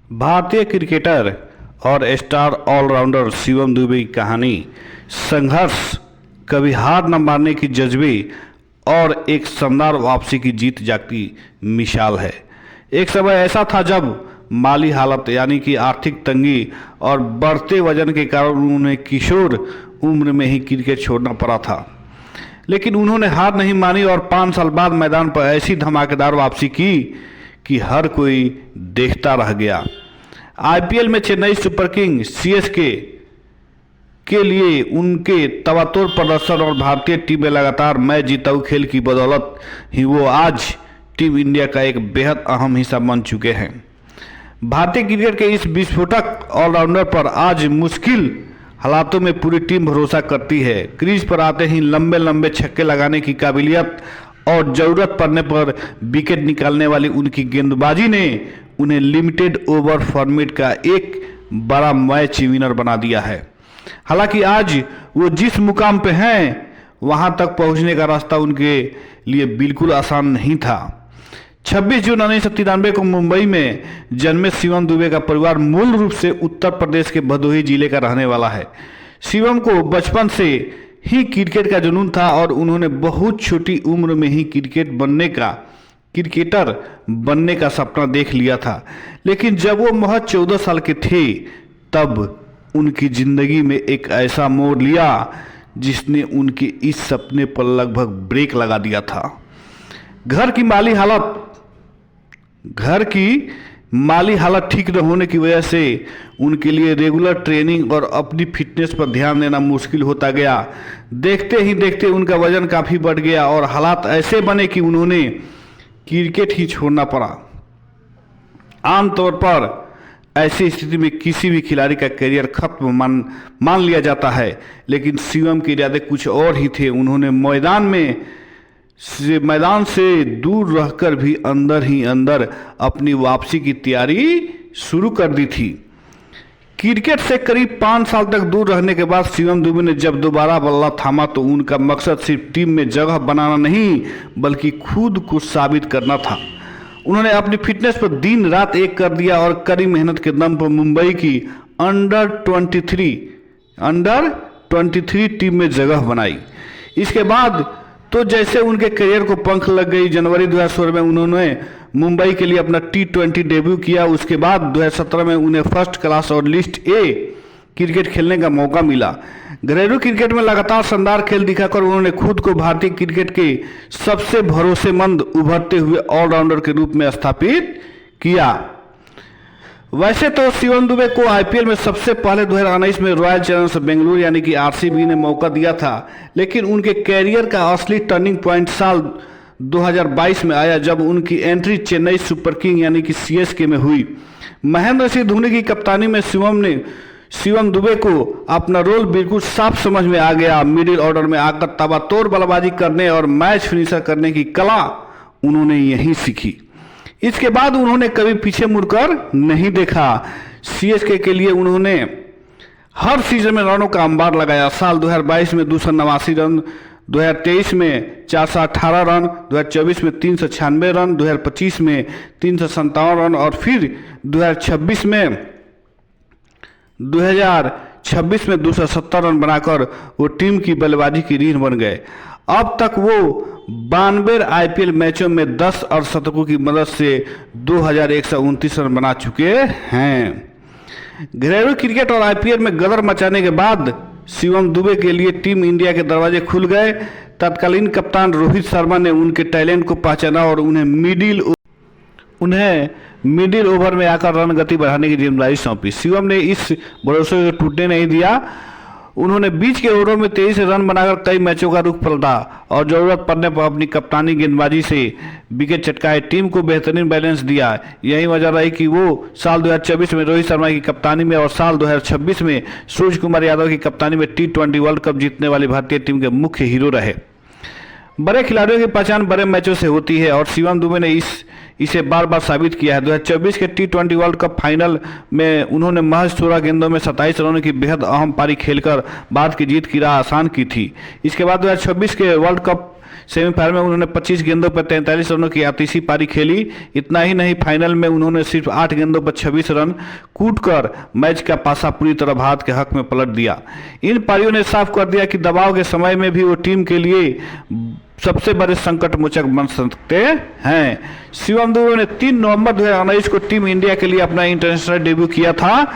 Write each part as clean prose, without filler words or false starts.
भारतीय क्रिकेटर और star allrounder Shivam Dubey की कहानी संघर्ष, कभी हार न मानने की जज्बे और एक शानदार वापसी की जीत जागती मिसाल है। एक समय ऐसा था जब माली हालत यानी कि आर्थिक तंगी और बढ़ते वजन के कारण उन्हें किशोर उम्र में ही क्रिकेट छोड़ना पड़ा था, लेकिन उन्होंने हार नहीं मानी और 5 साल बाद मैदान पर ऐसी धमाकेदार वापसी की कि हर कोई देखता रह गया। आईपीएल में चेन्नई सुपर किंग सीएसके के लिए उनके तबातोर प्रदर्शन और भारतीय टीम में लगातार मैच जीताऊ खेल की बदौलत ही वो आज टीम इंडिया का एक बेहद अहम हिस्सा बन चुके हैं। भारतीय क्रिकेट के इस विस्फोटक ऑलराउंडर पर आज मुश्किल हालातों में पूरी टीम भरोसा करती है। क्रीज पर आते ही लंबे लंबे छक्के लगाने की काबिलियत और ज़रूरत पड़ने पर विकेट निकालने वाली उनकी गेंदबाजी ने उन्हें लिमिटेड ओवर फॉर्मेट का एक बड़ा मैच विनर बना दिया है। हालांकि आज वो जिस मुकाम पे हैं वहां तक पहुंचने का रास्ता उनके लिए बिल्कुल आसान नहीं था। 26 जून 1993 को मुंबई में जन्मे शिवम दुबे का परिवार मूल रूप से उत्तर प्रदेश के भदोही जिले का रहने वाला है। शिवम को बचपन से ही क्रिकेट का जुनून था और उन्होंने बहुत छोटी उम्र में ही क्रिकेटर बनने का सपना देख लिया था। लेकिन जब वो महज 14 साल के थे तब उनकी जिंदगी में एक ऐसा मोड़ लिया जिसने उनके इस सपने पर लगभग ब्रेक लगा दिया था। घर की माली हालत ठीक न होने की वजह से उनके लिए रेगुलर ट्रेनिंग और अपनी फिटनेस पर ध्यान देना मुश्किल होता गया। देखते ही देखते उनका वजन काफ़ी बढ़ गया और हालात ऐसे बने कि उन्होंने क्रिकेट ही छोड़ना पड़ा। आमतौर पर ऐसी स्थिति में किसी भी खिलाड़ी का करियर खत्म मान लिया जाता है, लेकिन शिवम के इरादे कुछ और ही थे। उन्होंने मैदान से दूर रहकर भी अंदर ही अंदर अपनी वापसी की तैयारी शुरू कर दी थी। क्रिकेट से करीब 5 साल तक दूर रहने के बाद शिवम दुबे ने जब दोबारा बल्ला थामा तो उनका मकसद सिर्फ टीम में जगह बनाना नहीं बल्कि खुद को साबित करना था। उन्होंने अपनी फिटनेस पर दिन रात एक कर दिया और कड़ी मेहनत के दम पर मुंबई की अंडर 23 टीम में जगह बनाई। इसके बाद तो जैसे उनके करियर को पंख लग गई। जनवरी 2016 में उन्होंने मुंबई के लिए अपना T20 डेब्यू किया। उसके बाद 2017 में उन्हें फर्स्ट क्लास और लिस्ट ए क्रिकेट खेलने का मौका मिला। घरेलू क्रिकेट में लगातार शानदार खेल दिखाकर उन्होंने खुद को भारतीय क्रिकेट के सबसे भरोसेमंद उभरते हुए ऑलराउंडर के रूप में स्थापित किया। वैसे तो शिवम दुबे को आईपीएल में सबसे पहले 2019 में रॉयल चैलेंजर्स बेंगलुरु यानी कि आरसीबी ने मौका दिया था, लेकिन उनके कैरियर का असली टर्निंग पॉइंट साल 2022 में आया जब उनकी एंट्री चेन्नई सुपर किंग यानी कि सीएसके में हुई। महेंद्र सिंह धोनी की कप्तानी में शिवम दुबे को अपना रोल बिल्कुल साफ समझ में आ गया। मिडिल ऑर्डर में आकर ताबड़तोड़ बल्लेबाजी करने और मैच फिनिशर करने की कला उन्होंने यहीं सीखी। इसके बाद उन्होंने कभी पीछे मुड़कर नहीं देखा। सीएसके के लिए उन्होंने हर सीजन में रनों का अंबार लगाया। साल 2022 में 289 रन, 2023 में 418 रन, 2024 में 396 रन, 2025 में 357 रन और फिर 2026 में 270 रन बनाकर वो टीम की बल्लेबाजी की रीढ़ बन गए। अब तक वो 92 आईपीएल मैचों में 10 अर्धशतकों की मदद से 2129 रन बना चुके हैं। घरेलू क्रिकेट और आईपीएल में गदर मचाने के बाद शिवम दुबे के लिए टीम इंडिया के दरवाजे खुल गए। तत्कालीन कप्तान रोहित शर्मा ने उनके टैलेंट को पहचाना और उन्हें मिडिल ओवर में आकर रन गति बढ़ाने की जिम्मेदारी सौंपी। शिवम ने इस भरोसे को टूटने नहीं दिया। उन्होंने बीच के ओवरों में 23 रन बनाकर कई मैचों का रुख पलटा और जरूरत पड़ने पर अपनी कप्तानी गेंदबाजी से विकेट चटकाए टीम को बेहतरीन बैलेंस दिया। यही वजह रही कि वो साल 2024 में रोहित शर्मा की कप्तानी में और साल 2026 में सूर्य कुमार यादव की कप्तानी में T20 वर्ल्ड कप जीतने वाली भारतीय टीम के मुख्य हीरो रहे। बड़े खिलाड़ियों की पहचान बड़े मैचों से होती है और शिवम दुबे ने इसे बार बार साबित किया है। 2024 के T20 वर्ल्ड कप फाइनल में उन्होंने महज 16 गेंदों में 27 रनों की बेहद अहम पारी खेलकर भारत की जीत की राह आसान की थी। इसके बाद 2026 के वर्ल्ड कप सेमीफाइनल में उन्होंने 25 गेंदों पर 43 रनों की आतिशी पारी खेली। इतना ही नहीं, फाइनल में उन्होंने सिर्फ 8 गेंदों पर 26 रन कूटकर मैच का पासा पूरी तरह भारत के हक में पलट दिया। इन पारियों ने साफ कर दिया कि दबाव के समय में भी वो टीम के लिए सबसे बड़े संकट मोचक बन सकते हैं। शिवम दुबे ने 3 नवंबर 2019 को टीम इंडिया के लिए अपना इंटरनेशनल डेब्यू किया था।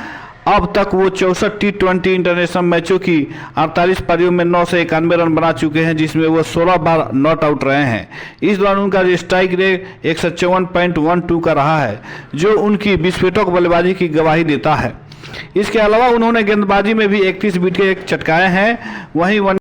अब तक वो 64 T20 इंटरनेशनल मैचों की 48 पारियों में 9 से 91 रन बना चुके हैं, जिसमें वो 16 बार नॉट आउट रहे हैं। इस दौरान उनका स्ट्राइक रेट 154.12 का रहा है, जो उनकी विस्फोटक बल्लेबाजी की गवाही देता है। इसके अलावा उन्होंने गेंदबाजी में भी 31 विकेट चटकाए हैं। वहीं